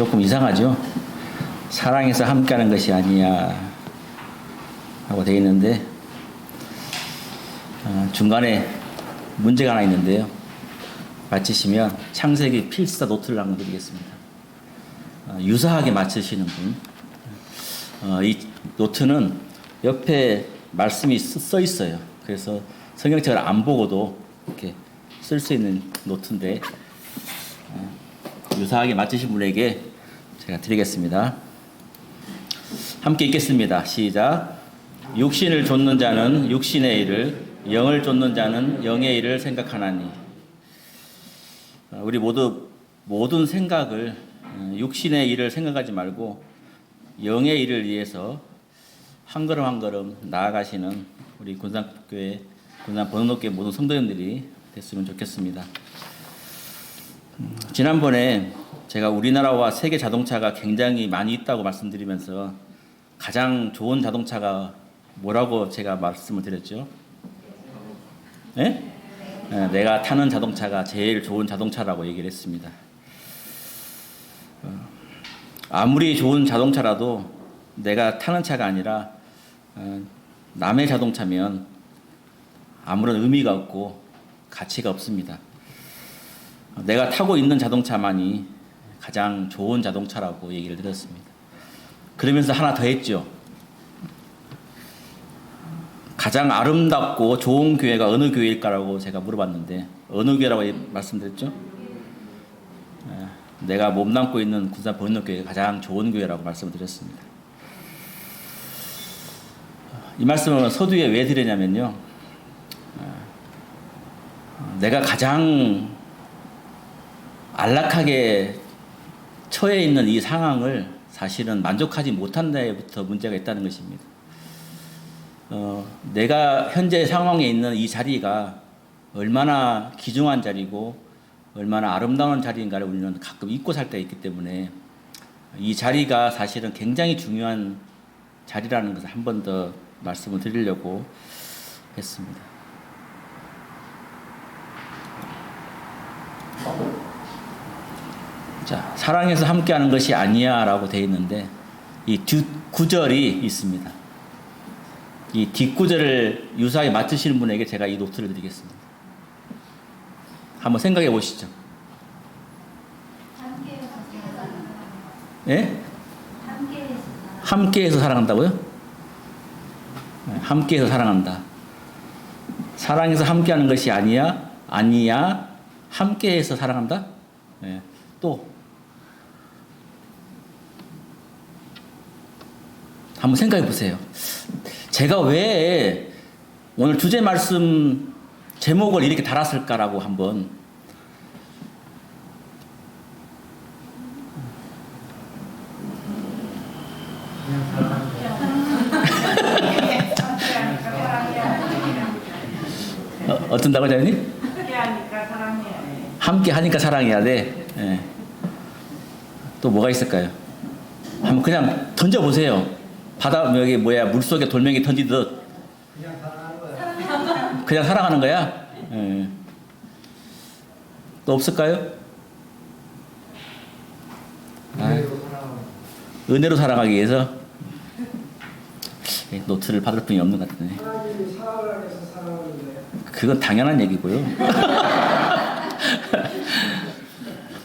조금 이상하죠? 사랑해서 함께하는 것이 아니야 하고 되어 있는데 중간에 문제가 하나 있는데요. 맞히시면 창세기 필사 노트를 한번 드리겠습니다. 유사하게 맞추시는 분. 이 노트는 옆에 말씀이 써 있어요. 그래서 성경책을 안 보고도 이렇게 쓸 수 있는 노트인데 유사하게 맞추신 분에게 제가 드리겠습니다. 함께 읽겠습니다. 시작. 육신을 좇는 자는 육신의 일을, 영을 좇는 자는 영의 일을 생각하나니. 우리 모두 모든 생각을 육신의 일을 생각하지 말고 영의 일을 위해서 한 걸음 한 걸음 나아가시는 우리 군산교회, 군산 번호교회 모든 성도님들이 됐으면 좋겠습니다. 지난번에 제가 우리나라와 세계 자동차가 굉장히 많이 있다고 말씀드리면서 가장 좋은 자동차가 뭐라고 제가 말씀을 드렸죠? 네? 내가 타는 자동차가 제일 좋은 자동차라고 얘기를 했습니다. 아무리 좋은 자동차라도 내가 타는 차가 아니라 남의 자동차면 아무런 의미가 없고 가치가 없습니다. 내가 타고 있는 자동차만이 가장 좋은 자동차라고 얘기를 드렸습니다. 그러면서 하나 더 했죠. 가장 아름답고 좋은 교회가 어느 교회일까라고 제가 물어봤는데 어느 교회라고 말씀드렸죠? 내가 몸담고 있는 군산 번호교회가 가장 좋은 교회라고 말씀을 드렸습니다. 이 말씀을 서두에 왜 드리냐면요. 내가 가장 안락하게 처해 있는 이 상황을 사실은 만족하지 못한 데부터 문제가 있다는 것입니다. 내가 현재 상황에 있는 이 자리가 얼마나 귀중한 자리고 얼마나 아름다운 자리인가를 우리는 가끔 잊고 살 때가 있기 때문에 이 자리가 사실은 굉장히 중요한 자리라는 것을 한 번 더 말씀을 드리려고 했습니다. 자, 사랑해서 함께하는 것이 아니야 라고 되어 있는데 이 뒷구절이 있습니다. 이 뒷구절을 유사하게 맞추시는 분에게 제가 이 노트를 드리겠습니다. 한번 생각해 보시죠. 예? 함께해서 사랑한다고요? 네, 함께해서 사랑한다. 사랑해서 함께하는 것이 아니야, 함께해서 사랑한다. 네, 또 한번 생각해 보세요. 제가 왜 오늘 주제 말씀 제목을 이렇게 달았을까라고 한번 어쩐다고 자연님? 함께하니까 사랑해야 돼. 함께 하니까 사랑해야 돼. 네. 또 뭐가 있을까요? 한번 그냥 던져보세요. 바다 여기 물속에 돌멩이 던지듯 그냥 사랑하는 거야. 그냥 사랑하는 거야? 네. 또 없을까요? 은혜로 사랑하기 위해서 노트를 받을 분이 없는 것 같네. 하나님이 사랑을 해서 사랑하는데. 그건 당연한 얘기고요.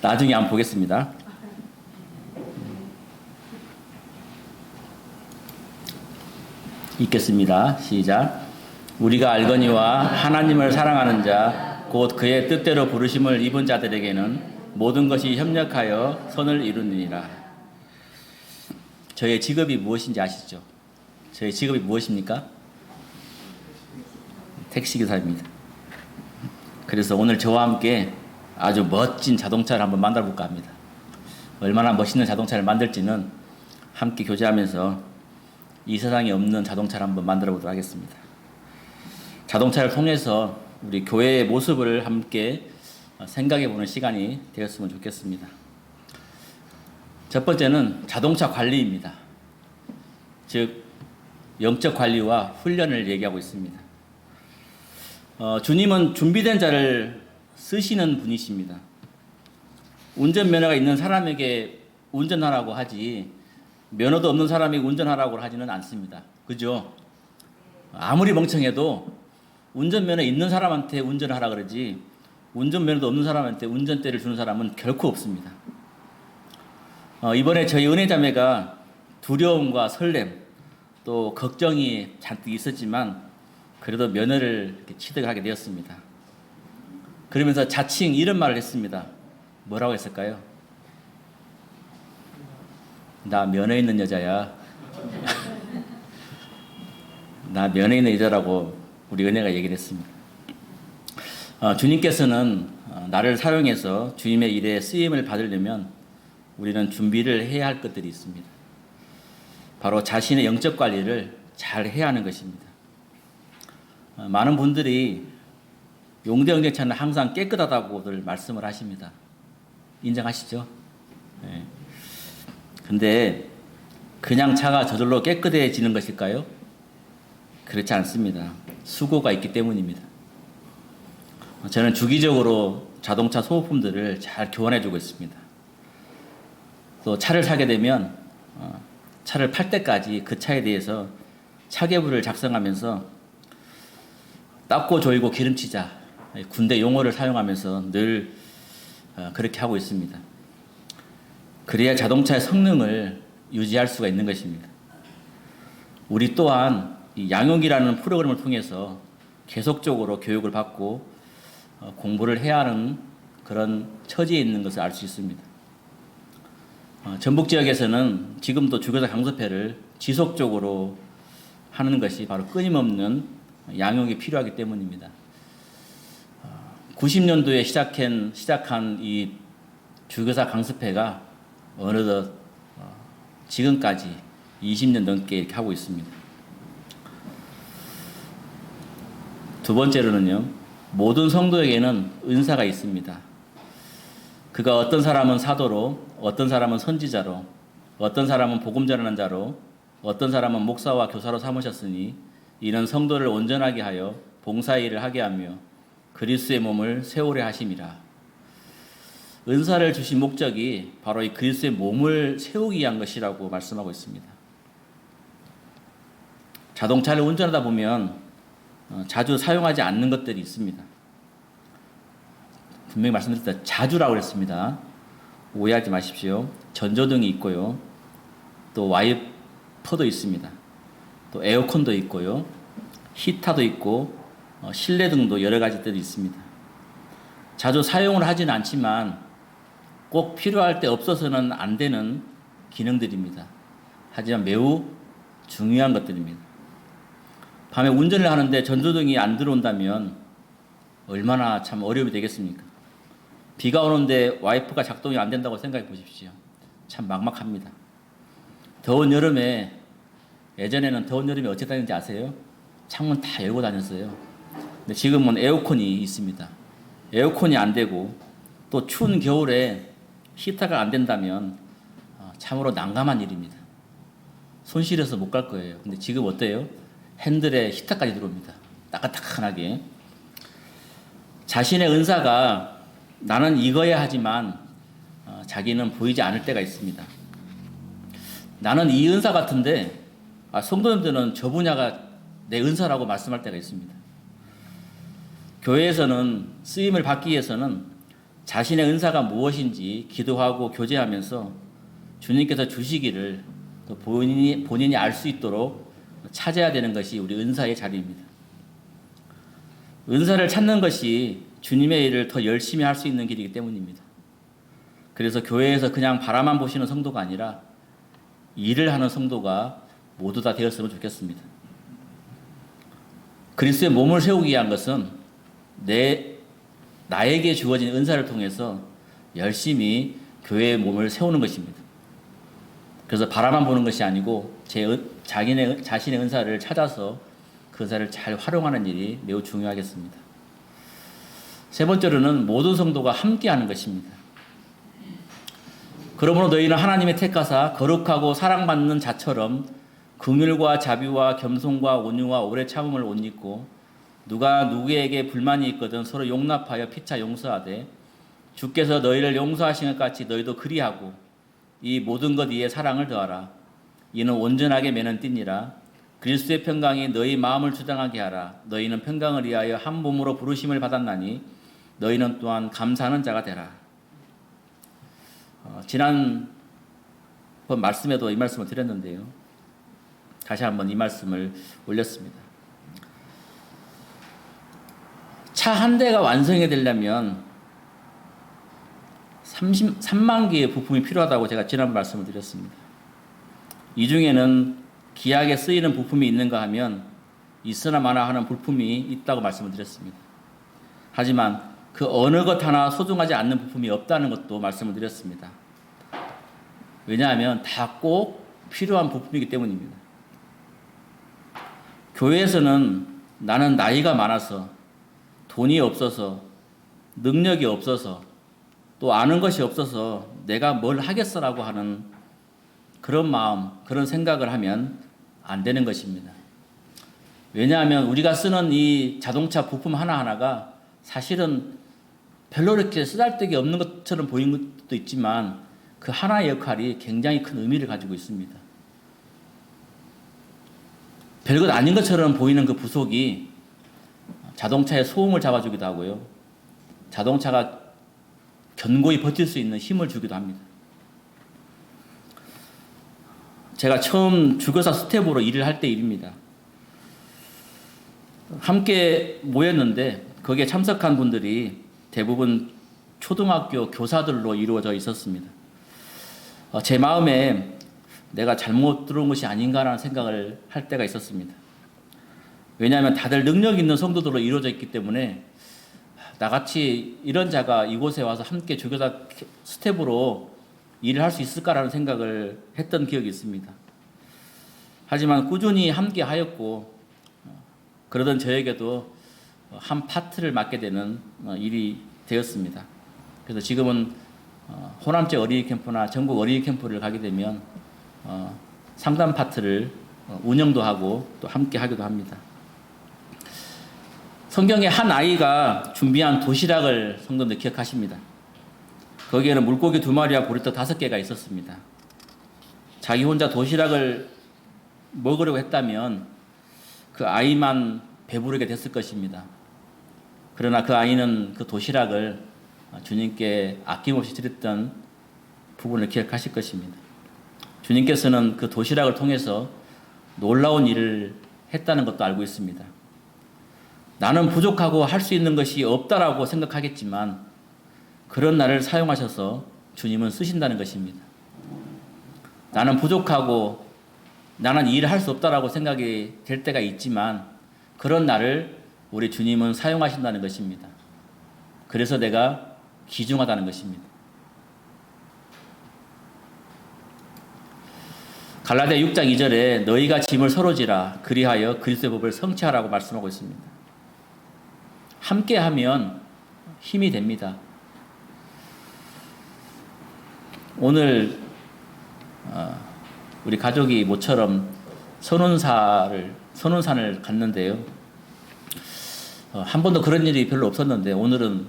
나중에 한번 보겠습니다. 읽겠습니다. 시작. 우리가 알거니와 하나님을 사랑하는 자, 곧 그의 뜻대로 부르심을 입은 자들에게는 모든 것이 협력하여 선을 이루느니라. 저의 직업이 무엇인지 아시죠? 저의 직업이 무엇입니까? 택시기사입니다. 그래서 오늘 저와 함께 아주 멋진 자동차를 한번 만들어 볼까 합니다. 얼마나 멋있는 자동차를 만들지는 함께 교제하면서 이 세상에 없는 자동차를 한번 만들어 보도록 하겠습니다. 자동차를 통해서 우리 교회의 모습을 함께 생각해 보는 시간이 되었으면 좋겠습니다. 첫 번째는 자동차 관리입니다. 즉 영적 관리와 훈련을 얘기하고 있습니다. 주님은 준비된 자를 쓰시는 분이십니다. 운전면허가 있는 사람에게 운전하라고 하지 면허도 없는 사람이 운전하라고 하지는 않습니다. 그죠? 아무리 멍청해도 운전면허 있는 사람한테 운전하라 그러지 운전면허도 없는 사람한테 운전대를 주는 사람은 결코 없습니다. 이번에 저희 은혜자매가 두려움과 설렘 또 걱정이 잔뜩 있었지만 그래도 면허를 이렇게 취득을 하게 되었습니다. 그러면서 자칭 이런 말을 했습니다. 뭐라고 했을까요? 나 면허 있는 여자야. 나 면허 있는 여자라고 우리 은혜가 얘기를 했습니다. 주님께서는 나를 사용해서 주님의 일에 쓰임을 받으려면 우리는 준비를 해야 할 것들이 있습니다. 바로 자신의 영적 관리를 잘 해야 하는 것입니다. 많은 분들이 용대 영재차는 항상 깨끗하다고들 말씀을 하십니다. 인정하시죠? 네. 근데 그냥 차가 저절로 깨끗해지는 것일까요? 그렇지 않습니다. 수고가 있기 때문입니다. 저는 주기적으로 자동차 소모품들을 잘 교환해주고 있습니다. 또 차를 사게 되면 차를 팔 때까지 그 차에 대해서 차계부를 작성하면서 닦고 조이고 기름치자 군대 용어를 사용하면서 늘 그렇게 하고 있습니다. 그래야 자동차의 성능을 유지할 수가 있는 것입니다. 우리 또한 이 양육이라는 프로그램을 통해서 계속적으로 교육을 받고 공부를 해야 하는 그런 처지에 있는 것을 알 수 있습니다. 전북 지역에서는 지금도 주교사 강습회를 지속적으로 하는 것이 바로 끊임없는 양육이 필요하기 때문입니다. 90년도에 시작한 이 주교사 강습회가 어느덧 지금까지 20년 넘게 이렇게 하고 있습니다. 두 번째로는요, 모든 성도에게는 은사가 있습니다. 그가 어떤 사람은 사도로, 어떤 사람은 선지자로, 어떤 사람은 복음 전하는 자로, 어떤 사람은 목사와 교사로 삼으셨으니 이는 성도를 온전하게 하여 봉사의 일을 하게 하며 그리스도의 몸을 세우려 하심이라. 은사를 주신 목적이 바로 이 그리스도의 몸을 세우기 위한 것이라고 말씀하고 있습니다. 자동차를 운전하다 보면 자주 사용하지 않는 것들이 있습니다. 분명히 말씀드렸다. 자주라고 그랬습니다. 오해하지 마십시오. 전조등이 있고요. 또 와이퍼도 있습니다. 또 에어컨도 있고요. 히터도 있고 실내등도 여러 가지들이 있습니다. 자주 사용을 하지는 않지만 꼭 필요할 때 없어서는 안 되는 기능들입니다. 하지만 매우 중요한 것들입니다. 밤에 운전을 하는데 전조등이 안 들어온다면 얼마나 참 어려움이 되겠습니까? 비가 오는데 와이프가 작동이 안 된다고 생각해 보십시오. 참 막막합니다. 더운 여름에, 예전에는 더운 여름에 어찌 다녔는지 아세요? 창문 다 열고 다녔어요. 근데 지금은 에어컨이 있습니다. 에어컨이 안 되고 또 추운 겨울에 히터가 안 된다면 참으로 난감한 일입니다. 손실해서 못 갈 거예요. 근데 지금 어때요? 핸들에 히터까지 들어옵니다. 따끈따끈하게. 자신의 은사가 나는 이거야 하지만 자기는 보이지 않을 때가 있습니다. 나는 이 은사 같은데 성도님들은 저 분야가 내 은사라고 말씀할 때가 있습니다. 교회에서는 쓰임을 받기 위해서는 자신의 은사가 무엇인지 기도하고 교제하면서 주님께서 주시기를 또 본인이 알 수 있도록 찾아야 되는 것이 우리 은사의 자리입니다. 은사를 찾는 것이 주님의 일을 더 열심히 할 수 있는 길이기 때문입니다. 그래서 교회에서 그냥 바라만 보시는 성도가 아니라 일을 하는 성도가 모두 다 되었으면 좋겠습니다. 그리스도의 몸을 세우기 위한 것은 나에게 주어진 은사를 통해서 열심히 교회의 몸을 세우는 것입니다. 그래서 바라만 보는 것이 아니고 자신의 은사를 찾아서 그 은사를 잘 활용하는 일이 매우 중요하겠습니다. 세 번째로는 모든 성도가 함께하는 것입니다. 그러므로 너희는 하나님의 택하사 거룩하고 사랑받는 자처럼 긍휼과 자비와 겸손과 온유와 오래 참음을 옷 입고 누가 누구에게 불만이 있거든 서로 용납하여 피차 용서하되 주께서 너희를 용서하신 것 같이 너희도 그리하고 이 모든 것 위에 사랑을 더하라. 이는 온전하게 매는 띠니라. 그리스도의 평강이 너희 마음을 주장하게 하라. 너희는 평강을 위하여 한 몸으로 부르심을 받았나니 너희는 또한 감사하는 자가 되라. 지난번 말씀에도 이 말씀을 드렸는데요. 다시 한번 이 말씀을 올렸습니다. 차 한 대가 완성이 되려면 3만 개의 부품이 필요하다고 제가 지난번 말씀을 드렸습니다. 이 중에는 기하게 쓰이는 부품이 있는가 하면 있으나 마나 하는 부품이 있다고 말씀을 드렸습니다. 하지만 그 어느 것 하나 소중하지 않는 부품이 없다는 것도 말씀을 드렸습니다. 왜냐하면 다 꼭 필요한 부품이기 때문입니다. 교회에서는 나는 나이가 많아서 돈이 없어서 능력이 없어서 또 아는 것이 없어서 내가 뭘 하겠어라고 하는 그런 마음, 그런 생각을 하면 안 되는 것입니다. 왜냐하면 우리가 쓰는 이 자동차 부품 하나하나가 사실은 별로 이렇게 쓰잘데기 없는 것처럼 보이는 것도 있지만 그 하나의 역할이 굉장히 큰 의미를 가지고 있습니다. 별것 아닌 것처럼 보이는 그 부속이 자동차의 소음을 잡아주기도 하고요. 자동차가 견고히 버틸 수 있는 힘을 주기도 합니다. 제가 처음 주교사 스텝으로 일을 할 때 일입니다. 함께 모였는데 거기에 참석한 분들이 대부분 초등학교 교사들로 이루어져 있었습니다. 제 마음에 내가 잘못 들어온 것이 아닌가라는 생각을 할 때가 있었습니다. 왜냐하면 다들 능력 있는 성도들로 이루어져 있기 때문에 나같이 이런 자가 이곳에 와서 함께 주교사 스텝으로 일을 할 수 있을까라는 생각을 했던 기억이 있습니다. 하지만 꾸준히 함께 하였고 그러던 저에게도 한 파트를 맡게 되는 일이 되었습니다. 그래서 지금은 호남제 어린이 캠프나 전국 어린이 캠프를 가게 되면 상담 파트를 운영도 하고 또 함께 하기도 합니다. 성경에 한 아이가 준비한 도시락을 성도들 기억하십니다. 거기에는 물고기 2마리와 보리떡 5개가 있었습니다. 자기 혼자 도시락을 먹으려고 했다면 그 아이만 배부르게 됐을 것입니다. 그러나 그 아이는 그 도시락을 주님께 아낌없이 드렸던 부분을 기억하실 것입니다. 주님께서는 그 도시락을 통해서 놀라운 일을 했다는 것도 알고 있습니다. 나는 부족하고 할 수 있는 것이 없다라고 생각하겠지만 그런 나를 사용하셔서 주님은 쓰신다는 것입니다. 나는 부족하고 나는 일을 할 수 없다라고 생각이 될 때가 있지만 그런 나를 우리 주님은 사용하신다는 것입니다. 그래서 내가 귀중하다는 것입니다. 갈라디아 6장 2절에 너희가 짐을 서로 지라 그리하여 그리스도의 법을 성취하라고 말씀하고 있습니다. 함께하면 힘이 됩니다. 오늘 우리 가족이 모처럼 선운산을 갔는데요. 한 번도 그런 일이 별로 없었는데 오늘은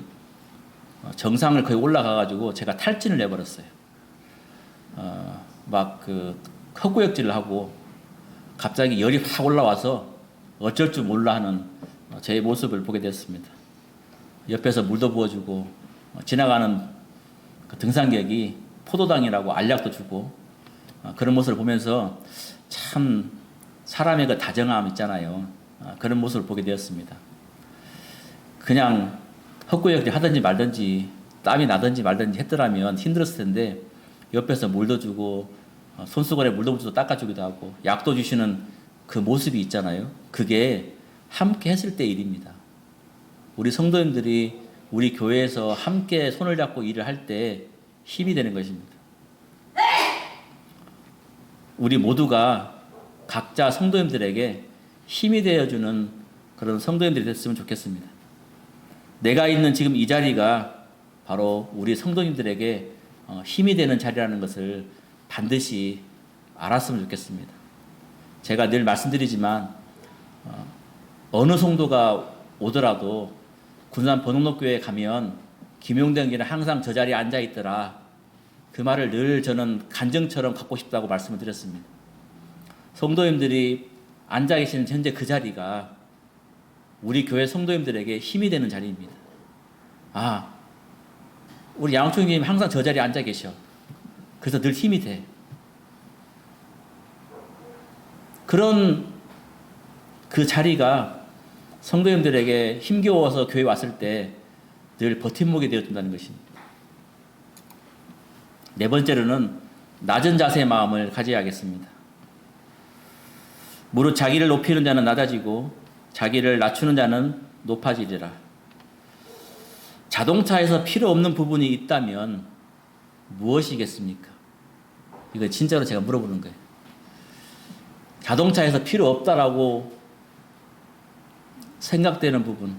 정상을 거의 올라가가지고 제가 탈진을 해버렸어요. 막 그 헛구역질을 하고 갑자기 열이 확 올라와서 어쩔 줄 몰라 하는 제 모습을 보게 됐습니다. 옆에서 물도 부어주고 지나가는 그 등산객이 포도당이라고 알약도 주고 그런 모습을 보면서 참 사람의 그 다정함 있잖아요. 그런 모습을 보게 되었습니다. 그냥 헛구역질 하든지 말든지 땀이 나든지 말든지 했더라면 힘들었을 텐데 옆에서 물도 주고 손수건에 물도 주고 닦아주기도 하고 약도 주시는 그 모습이 있잖아요. 그게 함께 했을 때 일입니다. 우리 성도님들이 우리 교회에서 함께 손을 잡고 일을 할 때 힘이 되는 것입니다. 우리 모두가 각자 성도님들에게 힘이 되어주는 그런 성도님들이 됐으면 좋겠습니다. 내가 있는 지금 이 자리가 바로 우리 성도님들에게 힘이 되는 자리라는 것을 반드시 알았으면 좋겠습니다. 제가 늘 말씀드리지만 어느 성도가 오더라도 군산 번흥록교회에 가면 김용대 형제는 항상 저 자리에 앉아 있더라. 그 말을 늘 저는 간증처럼 갖고 싶다고 말씀을 드렸습니다. 성도님들이 앉아 계시는 현재 그 자리가 우리 교회 성도님들에게 힘이 되는 자리입니다. 아, 우리 양총님 항상 저 자리에 앉아 계셔. 그래서 늘 힘이 돼. 그런 그 자리가 성도님들에게 힘겨워서 교회 왔을 때 늘 버팀목이 되어준다는 것입니다. 네 번째로는 낮은 자세의 마음을 가져야겠습니다. 무릇 자기를 높이는 자는 낮아지고 자기를 낮추는 자는 높아지리라. 자동차에서 필요 없는 부분이 있다면 무엇이겠습니까? 이거 진짜로 제가 물어보는 거예요. 자동차에서 필요 없다라고 생각되는 부분,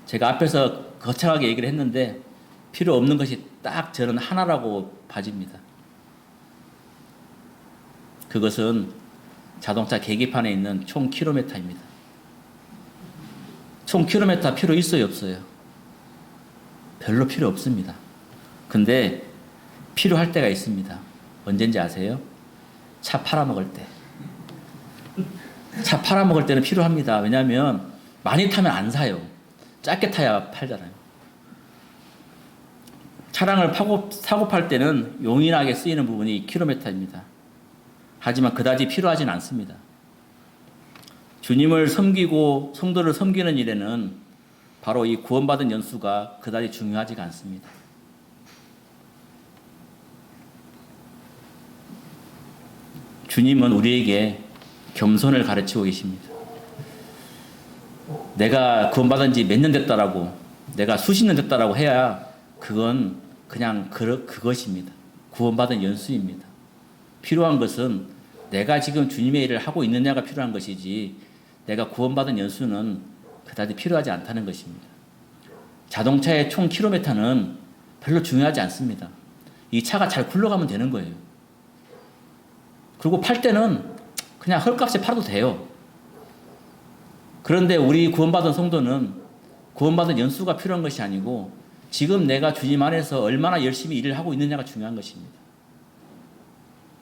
제가 앞에서 거창하게 얘기를 했는데 필요 없는 것이 딱 저는 하나라고 봐집니다. 그것은 자동차 계기판에 있는 총 킬로미터입니다. 총 킬로미터 필요 있어요, 없어요? 별로 필요 없습니다. 근데 필요할 때가 있습니다. 언젠지 아세요? 차 팔아먹을 때. 차 팔아먹을 때는 필요합니다. 왜냐하면 많이 타면 안 사요. 짧게 타야 팔잖아요. 차량을 사고 팔 때는 용이하게 쓰이는 부분이 킬로미터입니다. 하지만 그다지 필요하진 않습니다. 주님을 섬기고 성도를 섬기는 일에는 바로 이 구원받은 연수가 그다지 중요하지가 않습니다. 주님은 우리에게 겸손을 가르치고 계십니다. 내가 구원받은 지 몇 년 됐다라고, 내가 수십 년 됐다라고 해야 그건 그냥 그것입니다. 구원받은 연수입니다. 필요한 것은 내가 지금 주님의 일을 하고 있느냐가 필요한 것이지, 내가 구원받은 연수는 그다지 필요하지 않다는 것입니다. 자동차의 총 킬로미터는 별로 중요하지 않습니다. 이 차가 잘 굴러가면 되는 거예요. 그리고 팔 때는 그냥 헐값에 팔아도 돼요. 그런데 우리 구원받은 성도는 구원받은 연수가 필요한 것이 아니고 지금 내가 주님 안에서 얼마나 열심히 일을 하고 있느냐가 중요한 것입니다.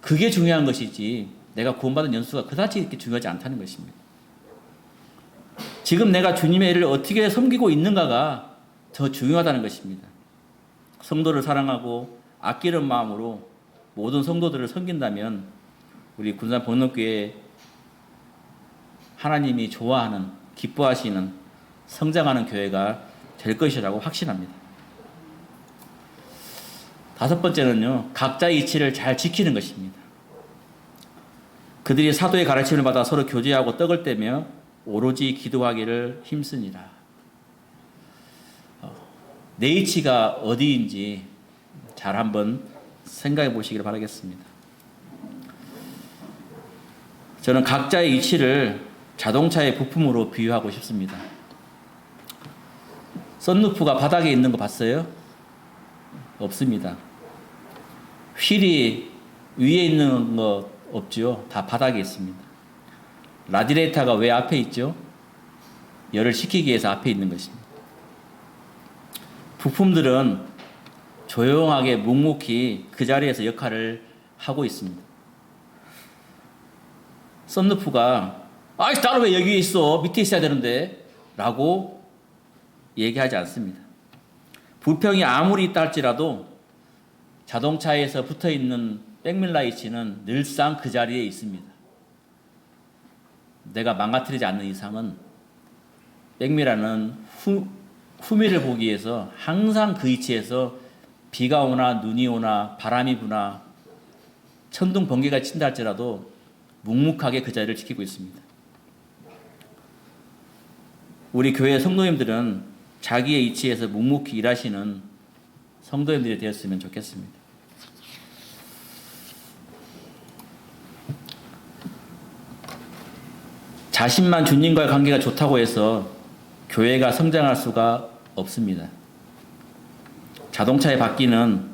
그게 중요한 것이지 내가 구원받은 연수가 그다지 이렇게 중요하지 않다는 것입니다. 지금 내가 주님의 일을 어떻게 섬기고 있는가가 더 중요하다는 것입니다. 성도를 사랑하고 아끼는 마음으로 모든 성도들을 섬긴다면 우리 군산 복록교회 하나님이 좋아하는, 기뻐하시는, 성장하는 교회가 될 것이라고 확신합니다. 다섯 번째는요, 각자의 이치를 잘 지키는 것입니다. 그들이 사도의 가르침을 받아 서로 교제하고 떡을 떼며 오로지 기도하기를 힘쓰니라. 내 이치가 어디인지 잘 한번 생각해 보시기를 바라겠습니다. 저는 각자의 이치를 자동차의 부품으로 비유하고 싶습니다. 썬루프가 바닥에 있는 거 봤어요? 없습니다. 휠이 위에 있는 거 없죠? 다 바닥에 있습니다. 라디에이터가 왜 앞에 있죠? 열을 식히기 위해서 앞에 있는 것입니다. 부품들은 조용하게 묵묵히 그 자리에서 역할을 하고 있습니다. 썬루프가 나는 왜 여기 있어? 밑에 있어야 되는데 라고 얘기하지 않습니다. 부평이 아무리 있다 할지라도 자동차에서 붙어있는 백밀라이트는 늘상 그 자리에 있습니다. 내가 망가뜨리지 않는 이상은 백미라는 후미를 보기 위해서 항상 그 위치에서 비가 오나 눈이 오나 바람이 부나 천둥 번개가 친다 할지라도 묵묵하게 그 자리를 지키고 있습니다. 우리 교회 성도님들은 자기의 이치에서 묵묵히 일하시는 성도님들이 되었으면 좋겠습니다. 자신만 주님과의 관계가 좋다고 해서 교회가 성장할 수가 없습니다. 자동차의 바퀴는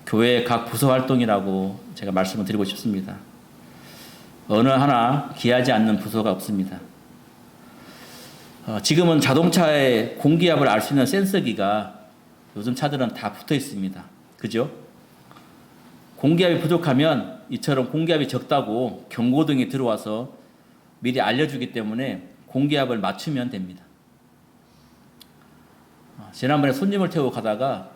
교회의 각 부서 활동이라고 제가 말씀을 드리고 싶습니다. 어느 하나 귀하지 않는 부서가 없습니다. 지금은 자동차의 공기압을 알 수 있는 센서기가 요즘 차들은 다 붙어 있습니다. 그죠? 공기압이 부족하면 이처럼 공기압이 적다고 경고등이 들어와서 미리 알려주기 때문에 공기압을 맞추면 됩니다. 지난번에 손님을 태우고 가다가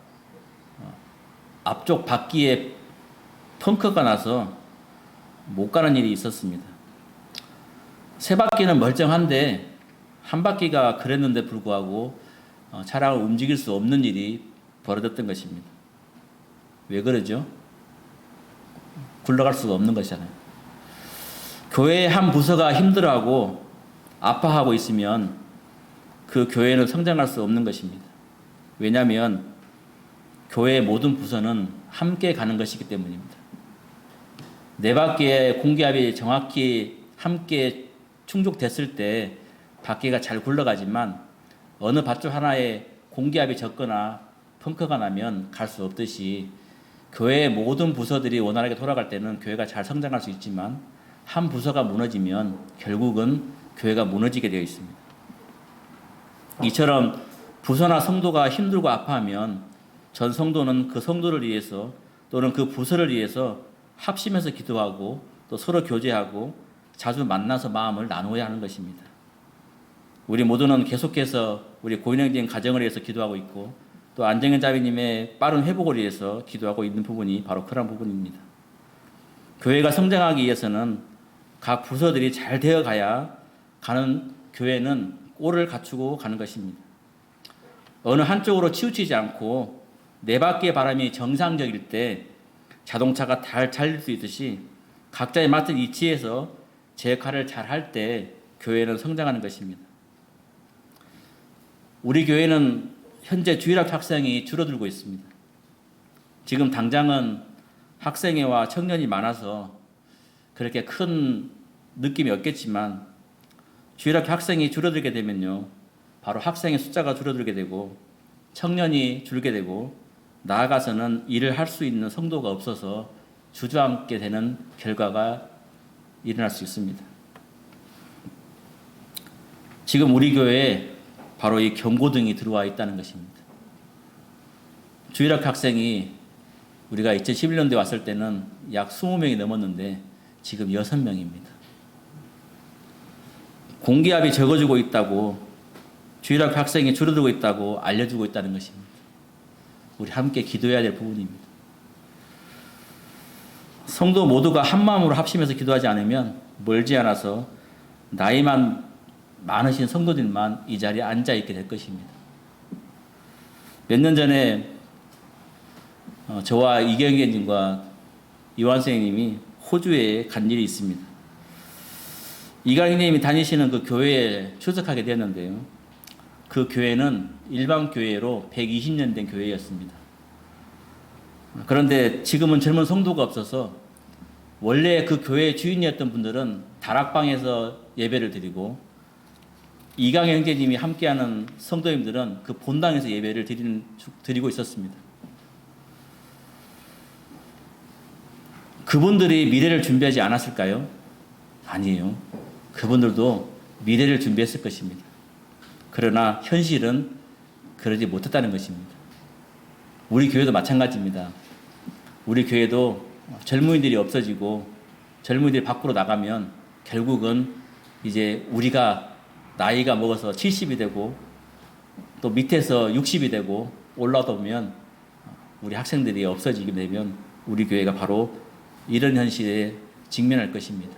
앞쪽 바퀴에 펑크가 나서 못 가는 일이 있었습니다. 세 바퀴는 멀쩡한데 한 바퀴가 그랬는데 불구하고 차량을 움직일 수 없는 일이 벌어졌던 것입니다. 왜 그러죠? 굴러갈 수가 없는 것이잖아요. 교회의 한 부서가 힘들어하고 아파하고 있으면 그 교회는 성장할 수 없는 것입니다. 왜냐하면 교회의 모든 부서는 함께 가는 것이기 때문입니다. 네 바퀴의 공기압이 정확히 함께 충족됐을 때 바퀴가 잘 굴러가지만 어느 밧줄 하나에 공기압이 적거나 펑크가 나면 갈 수 없듯이 교회의 모든 부서들이 원활하게 돌아갈 때는 교회가 잘 성장할 수 있지만 한 부서가 무너지면 결국은 교회가 무너지게 되어 있습니다. 이처럼 부서나 성도가 힘들고 아파하면 전 성도는 그 성도를 위해서 또는 그 부서를 위해서 합심해서 기도하고 또 서로 교제하고 자주 만나서 마음을 나누어야 하는 것입니다. 우리 모두는 계속해서 우리 고인행진 가정을 위해서 기도하고 있고 또 안정현 자매님의 빠른 회복을 위해서 기도하고 있는 부분이 바로 그런 부분입니다. 교회가 성장하기 위해서는 각 부서들이 잘 되어가야 가는 교회는 꼴을 갖추고 가는 것입니다. 어느 한쪽으로 치우치지 않고 네 바퀴의 바람이 정상적일 때 자동차가 잘 달릴 수 있듯이 각자의 맡은 위치에서 제 역할을 잘 할 때 교회는 성장하는 것입니다. 우리 교회는 현재 주일학 학생이 줄어들고 있습니다. 지금 당장은 학생회와 청년이 많아서 그렇게 큰 느낌이 없겠지만 주일학 학생이 줄어들게 되면요, 바로 학생의 숫자가 줄어들게 되고 청년이 줄게 되고 나아가서는 일을 할 수 있는 성도가 없어서 주저앉게 되는 결과가 일어날 수 있습니다. 지금 우리 교회에 바로 이 경고등이 들어와 있다는 것입니다. 주일학 학생이 우리가 2011년도에 왔을 때는 약 20명이 넘었는데 지금 6명입니다. 공기압이 적어지고 있다고, 주일학 학생이 줄어들고 있다고 알려주고 있다는 것입니다. 우리 함께 기도해야 될 부분입니다. 성도 모두가 한 마음으로 합심해서 기도하지 않으면 멀지 않아서 나이만 많으신 성도들만 이 자리에 앉아 있게 될 것입니다. 몇 년 전에 저와 이경현님과 이완 선생님이 호주에 간 일이 있습니다. 이강희님이 다니시는 그 교회에 출석하게 되었는데요. 그 교회는 일반 교회로 120년 된 교회였습니다. 그런데 지금은 젊은 성도가 없어서 원래 그 교회의 주인이었던 분들은 다락방에서 예배를 드리고 이강희 형제님이 함께하는 성도님들은 그 본당에서 예배를 드리고 있었습니다. 그분들이 미래를 준비하지 않았을까요? 아니에요. 그분들도 미래를 준비했을 것입니다. 그러나 현실은 그러지 못했다는 것입니다. 우리 교회도 마찬가지입니다. 우리 교회도 젊은이들이 없어지고 젊은이들이 밖으로 나가면 결국은 이제 우리가 나이가 먹어서 70이 되고 또 밑에서 60이 되고 올라오다 보면 우리 학생들이 없어지게 되면 우리 교회가 바로 이런 현실에 직면할 것입니다.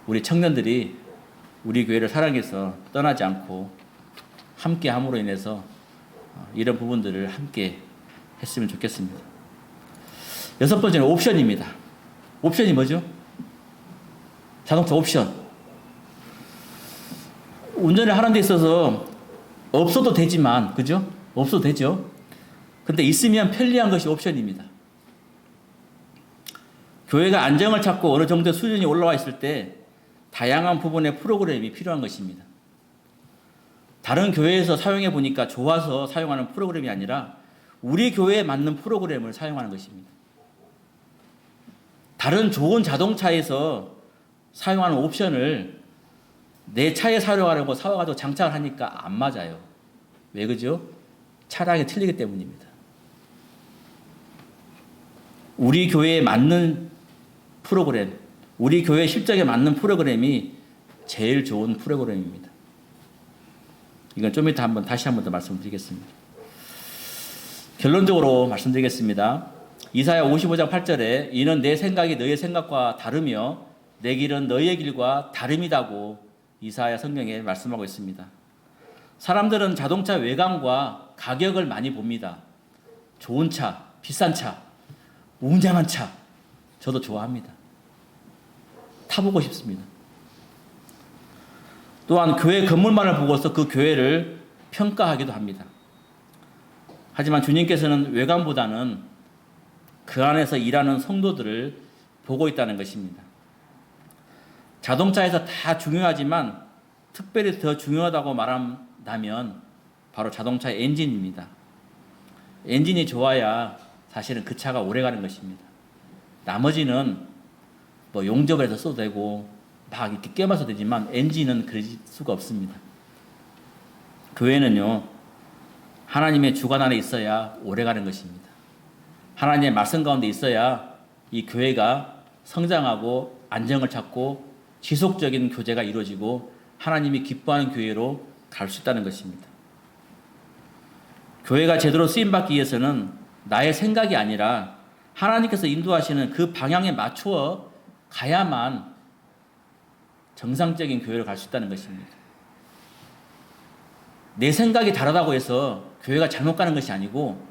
우리 청년들이 우리 교회를 사랑해서 떠나지 않고 함께 함으로 인해서 이런 부분들을 함께 했으면 좋겠습니다. 여섯 번째는 옵션입니다. 옵션이 뭐죠? 자동차 옵션. 운전을 하는 데 있어서 없어도 되지만, 그죠? 없어도 되죠? 근데 있으면 편리한 것이 옵션입니다. 교회가 안정을 찾고 어느 정도 수준이 올라와 있을 때 다양한 부분의 프로그램이 필요한 것입니다. 다른 교회에서 사용해 보니까 좋아서 사용하는 프로그램이 아니라 우리 교회에 맞는 프로그램을 사용하는 것입니다. 다른 좋은 자동차에서 사용하는 옵션을 내 차에 사용하려고 사와가지고 장착을 하니까 안 맞아요. 왜 그죠? 차량이 틀리기 때문입니다. 우리 교회에 맞는 프로그램, 우리 교회 실적에 맞는 프로그램이 제일 좋은 프로그램입니다. 이건 좀 이따 다시 한번 더 말씀드리겠습니다. 결론적으로 말씀드리겠습니다. 이사야 55장 8절에 이는 내 생각이 너희의 생각과 다르며 내 길은 너희의 길과 다름이다고 이사야 성경에 말씀하고 있습니다. 사람들은 자동차 외관과 가격을 많이 봅니다. 좋은 차, 비싼 차, 웅장한 차, 저도 좋아합니다. 타보고 싶습니다. 또한 교회 건물만을 보고서 그 교회를 평가하기도 합니다. 하지만 주님께서는 외관보다는 그 안에서 일하는 성도들을 보고 있다는 것입니다. 자동차에서 다 중요하지만 특별히 더 중요하다고 말한다면 바로 자동차의 엔진입니다. 엔진이 좋아야 사실은 그 차가 오래 가는 것입니다. 나머지는 뭐 용접을 해서 써도 되고 막 이렇게 꿰매서 되지만 엔진은 그럴 수가 없습니다. 교회는요, 하나님의 주관 안에 있어야 오래 가는 것입니다. 하나님의 말씀 가운데 있어야 이 교회가 성장하고 안정을 찾고 지속적인 교제가 이루어지고 하나님이 기뻐하는 교회로 갈 수 있다는 것입니다. 교회가 제대로 쓰임받기 위해서는 나의 생각이 아니라 하나님께서 인도하시는 그 방향에 맞추어 가야만 정상적인 교회로 갈 수 있다는 것입니다. 내 생각이 다르다고 해서 교회가 잘못 가는 것이 아니고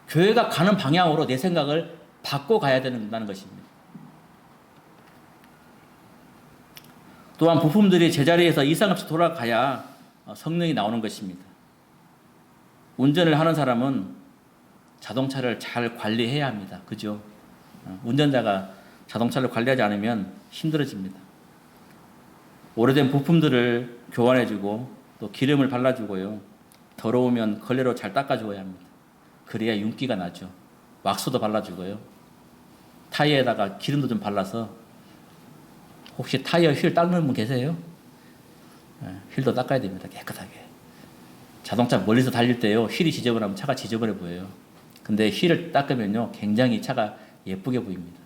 교회가 가는 방향으로 내 생각을 바꿔 가야 된다는 것입니다. 또한 부품들이 제자리에서 이상 없이 돌아가야 성능이 나오는 것입니다. 운전을 하는 사람은 자동차를 잘 관리해야 합니다. 그죠? 운전자가 자동차를 관리하지 않으면 힘들어집니다. 오래된 부품들을 교환해주고 또 기름을 발라주고요. 더러우면 걸레로 잘 닦아주어야 합니다. 그래야 윤기가 나죠. 왁스도 발라주고요. 타이어에다가 기름도 좀 발라서 혹시 타이어 휠 닦는 분 계세요? 휠도 닦아야 됩니다. 깨끗하게. 자동차 멀리서 달릴 때요. 휠이 지저분하면 차가 지저분해 보여요. 근데 휠을 닦으면요. 굉장히 차가 예쁘게 보입니다.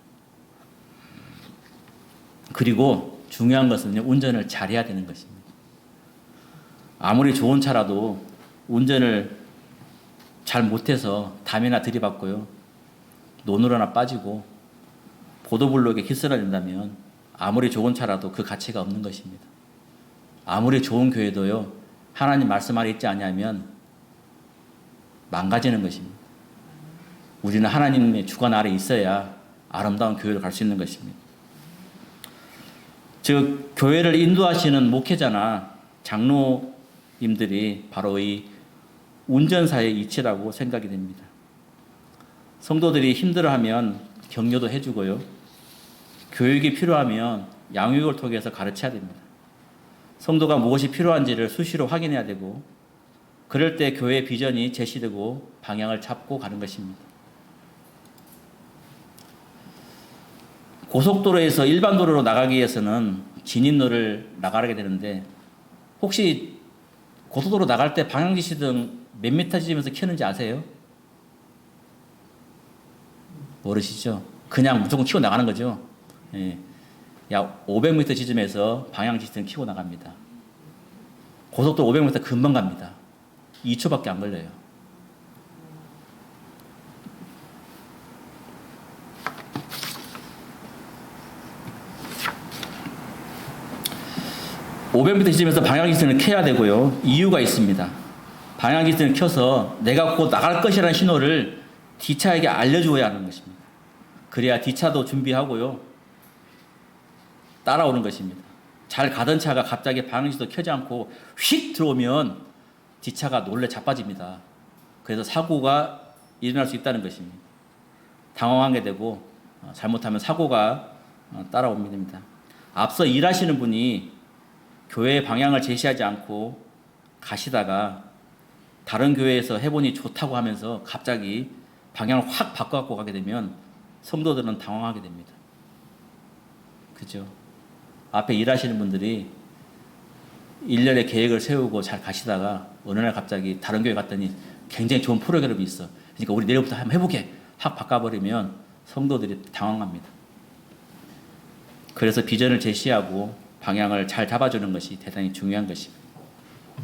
그리고 중요한 것은요. 운전을 잘해야 되는 것입니다. 아무리 좋은 차라도 운전을 잘 못해서 담이나 들이받고요. 논으로 하나 빠지고 보도블록에 기스러진다면 아무리 좋은 차라도 그 가치가 없는 것입니다. 아무리 좋은 교회도요. 하나님 말씀 안에 있지 않으면 망가지는 것입니다. 우리는 하나님의 주관 아래 있어야 아름다운 교회로 갈 수 있는 것입니다. 즉 교회를 인도하시는 목회자나 장로님들이 바로 이 운전사의 이치라고 생각이 됩니다. 성도들이 힘들어하면 격려도 해주고요. 교육이 필요하면 양육을 통해서 가르쳐야 됩니다. 성도가 무엇이 필요한지를 수시로 확인해야 되고 그럴 때 교회의 비전이 제시되고 방향을 잡고 가는 것입니다. 고속도로에서 일반 도로로 나가기 위해서는 진입로를 나가게 되는데 혹시 고속도로 나갈 때 방향지시등 몇 미터 지점에서 켜는지 아세요? 모르시죠? 그냥 무조건 켜고 나가는 거죠. 예. 약 500m 지점에서 방향지시등 켜고 나갑니다. 고속도로 500m 금방 갑니다. 2초밖에 안 걸려요. (500m) 지점에서 방향지시등을 켜야 되고요. 이유가 있습니다. 방향지시등을 켜서 내가 곧 나갈 것이라는 신호를 D차에게 알려주어야 하는 것입니다. 그래야 D차도 준비하고요. 따라오는 것입니다. 잘 가던 차가 갑자기 방향지시도 켜지 않고 휙 들어오면 D차가 놀래 자빠집니다. 그래서 사고가 일어날 수 있다는 것입니다. 당황하게 되고 잘못하면 사고가 따라옵니다. 앞서 일하시는 분이 교회의 방향을 제시하지 않고 가시다가 다른 교회에서 해보니 좋다고 하면서 갑자기 방향을 확 바꿔갖고 가게 되면 성도들은 당황하게 됩니다. 그죠? 앞에 일하시는 분들이 1년의 계획을 세우고 잘 가시다가 어느 날 갑자기 다른 교회 갔더니 굉장히 좋은 프로그램이 있어. 그러니까 우리 내일부터 한번 해보게 확 바꿔버리면 성도들이 당황합니다. 그래서 비전을 제시하고 방향을 잘 잡아주는 것이 대단히 중요한 것입니다.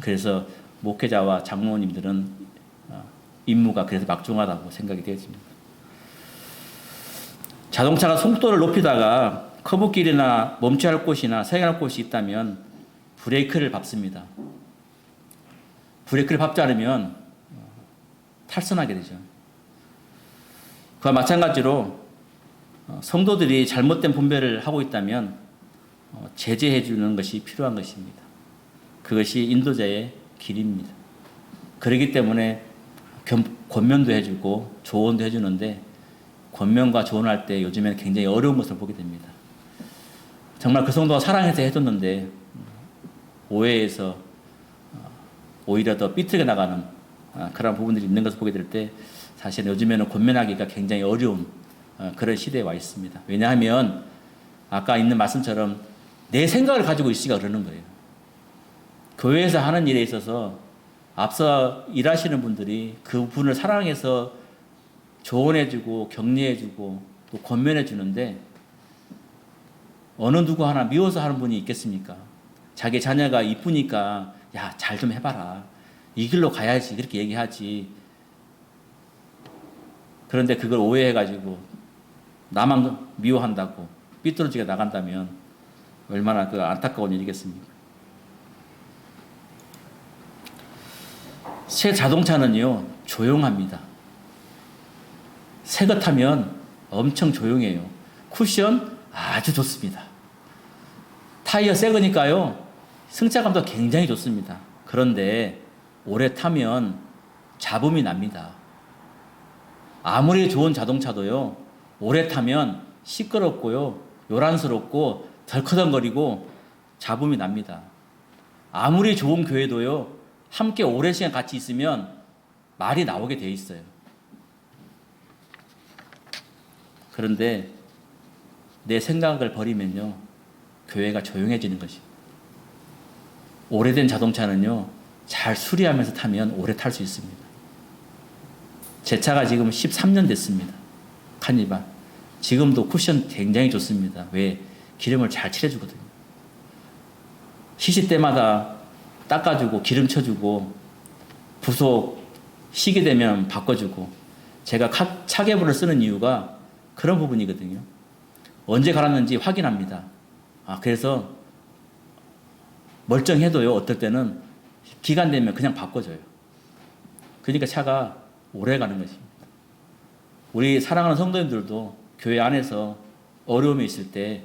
그래서 목회자와 장로님들은 임무가 그래서 막중하다고 생각이 되어집니다. 자동차가 속도를 높이다가 커브길이나 멈춰야 할 곳이나 서야 할 곳이 있다면 브레이크를 밟습니다. 브레이크를 밟지 않으면 탈선하게 되죠. 그와 마찬가지로 성도들이 잘못된 분별을 하고 있다면 제재해 주는 것이 필요한 것입니다. 그것이 인도자의 길입니다. 그렇기 때문에 권면도 해주고 조언도 해주는데 권면과 조언할 때 요즘에는 굉장히 어려운 것을 보게 됩니다. 정말 그 성도가 사랑해서 해줬는데 오해해서 오히려 더 삐뚤게 나가는 그런 부분들이 있는 것을 보게 될 때 사실 요즘에는 권면하기가 굉장히 어려운 그런 시대에 와 있습니다. 왜냐하면 아까 있는 말씀처럼 내 생각을 가지고 있으니까 그러는 거예요. 교회에서 하는 일에 있어서 앞서 일하시는 분들이 그 분을 사랑해서 조언해주고 격려해주고 또 권면해주는데 어느 누구 하나 미워서 하는 분이 있겠습니까? 자기 자녀가 이쁘니까 야, 잘 좀 해봐라. 이 길로 가야지. 그렇게 얘기하지. 그런데 그걸 오해해가지고 나만 미워한다고 삐뚤어지게 나간다면 얼마나 그 안타까운 일이겠습니까? 새 자동차는요, 조용합니다. 새 것 타면 엄청 조용해요. 쿠션 아주 좋습니다. 타이어 새 거니까요, 승차감도 굉장히 좋습니다. 그런데 오래 타면 잡음이 납니다. 아무리 좋은 자동차도요, 오래 타면 시끄럽고요, 요란스럽고 덜커덩거리고 잡음이 납니다. 아무리 좋은 교회도요, 함께 오랜 시간 같이 있으면 말이 나오게 돼 있어요. 그런데 내 생각을 버리면요, 교회가 조용해지는 것입니다. 오래된 자동차는요, 잘 수리하면서 타면 오래 탈 수 있습니다. 제 차가 지금 13년 됐습니다. 카니발. 지금도 쿠션 굉장히 좋습니다. 왜? 기름을 잘 칠해주거든요. 시시 때마다 닦아주고 기름 쳐주고 부속 시게 되면 바꿔주고 제가 차계부를 쓰는 이유가 그런 부분이거든요. 언제 갈았는지 확인합니다. 그래서 멀쩡해도요, 어떨 때는 기간 되면 그냥 바꿔줘요. 그러니까 차가 오래 가는 것입니다. 우리 사랑하는 성도님들도 교회 안에서 어려움이 있을 때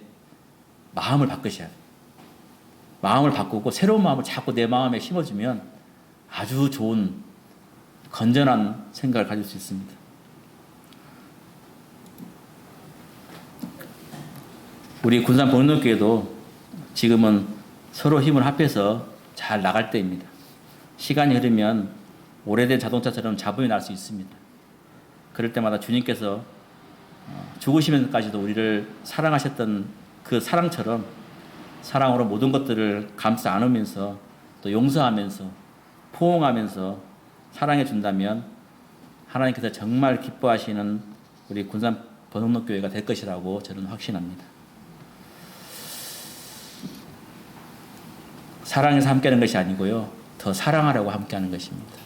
마음을 바꾸셔야 돼요. 마음을 바꾸고 새로운 마음을 자꾸 내 마음에 심어주면 아주 좋은 건전한 생각을 가질 수 있습니다. 우리 군산 복록교회도 지금은 서로 힘을 합해서 잘 나갈 때입니다. 시간이 흐르면 오래된 자동차처럼 잡음이 날 수 있습니다. 그럴 때마다 주님께서 죽으시면서까지도 우리를 사랑하셨던 그 사랑처럼 사랑으로 모든 것들을 감싸 안으면서 또 용서하면서 포옹하면서 사랑해 준다면 하나님께서 정말 기뻐하시는 우리 군산 번흥록교회가 될 것이라고 저는 확신합니다. 사랑해서 함께하는 것이 아니고요, 더 사랑하려고 함께하는 것입니다.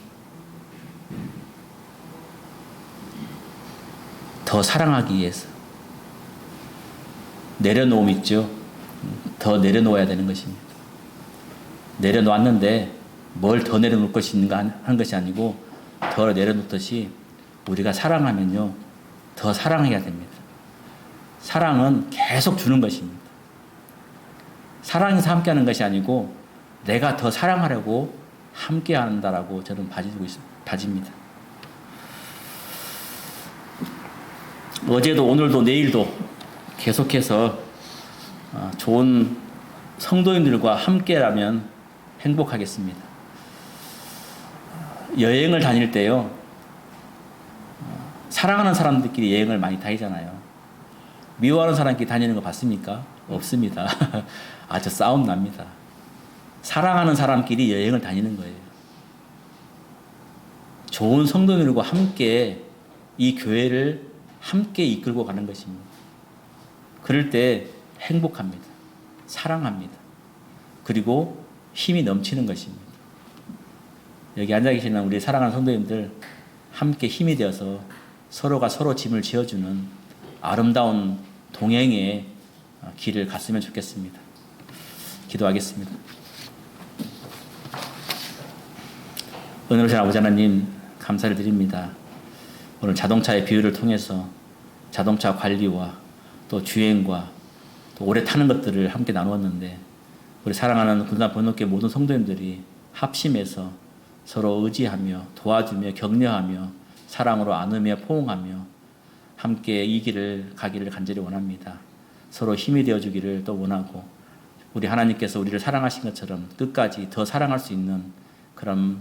더 사랑하기 위해서 내려놓음 있죠. 더 내려놓아야 되는 것입니다. 내려놓았는데 뭘 더 내려놓을 것이 있는가 하는 것이 아니고 더 내려놓듯이 우리가 사랑하면요, 더 사랑해야 됩니다. 사랑은 계속 주는 것입니다. 사랑해서 함께하는 것이 아니고 내가 더 사랑하려고 함께한다라고 저는 다집니다. 어제도 오늘도 내일도 계속해서 좋은 성도님들과 함께라면 행복하겠습니다. 여행을 다닐 때요, 사랑하는 사람들끼리 여행을 많이 다니잖아요. 미워하는 사람끼리 다니는 거 봤습니까? 없습니다. 아주 싸움 납니다. 사랑하는 사람끼리 여행을 다니는 거예요. 좋은 성도들과 함께 이 교회를 함께 이끌고 가는 것입니다. 그럴 때 행복합니다. 사랑합니다. 그리고 힘이 넘치는 것입니다. 여기 앉아 계시는 우리 사랑하는 성도님들 함께 힘이 되어서 서로가 서로 짐을 지어주는 아름다운 동행의 길을 갔으면 좋겠습니다. 기도하겠습니다. 은혜로우신 아버지 하나님 감사를 드립니다. 오늘 자동차의 비유를 통해서 자동차 관리와 또 주행과 또 오래 타는 것들을 함께 나누었는데 우리 사랑하는 군산 번역교회 모든 성도님들이 합심해서 서로 의지하며 도와주며 격려하며 사랑으로 안으며 포옹하며 함께 이 길을 가기를 간절히 원합니다. 서로 힘이 되어주기를 또 원하고 우리 하나님께서 우리를 사랑하신 것처럼 끝까지 더 사랑할 수 있는 그런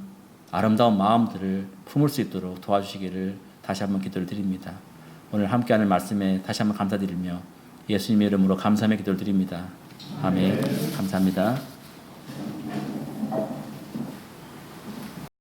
아름다운 마음들을 품을 수 있도록 도와주시기를 다시 한번 기도를 드립니다. 오늘 함께하는 말씀에 다시 한번 감사드리며 예수님의 이름으로 감사의 기도를 드립니다. 아멘. 감사합니다.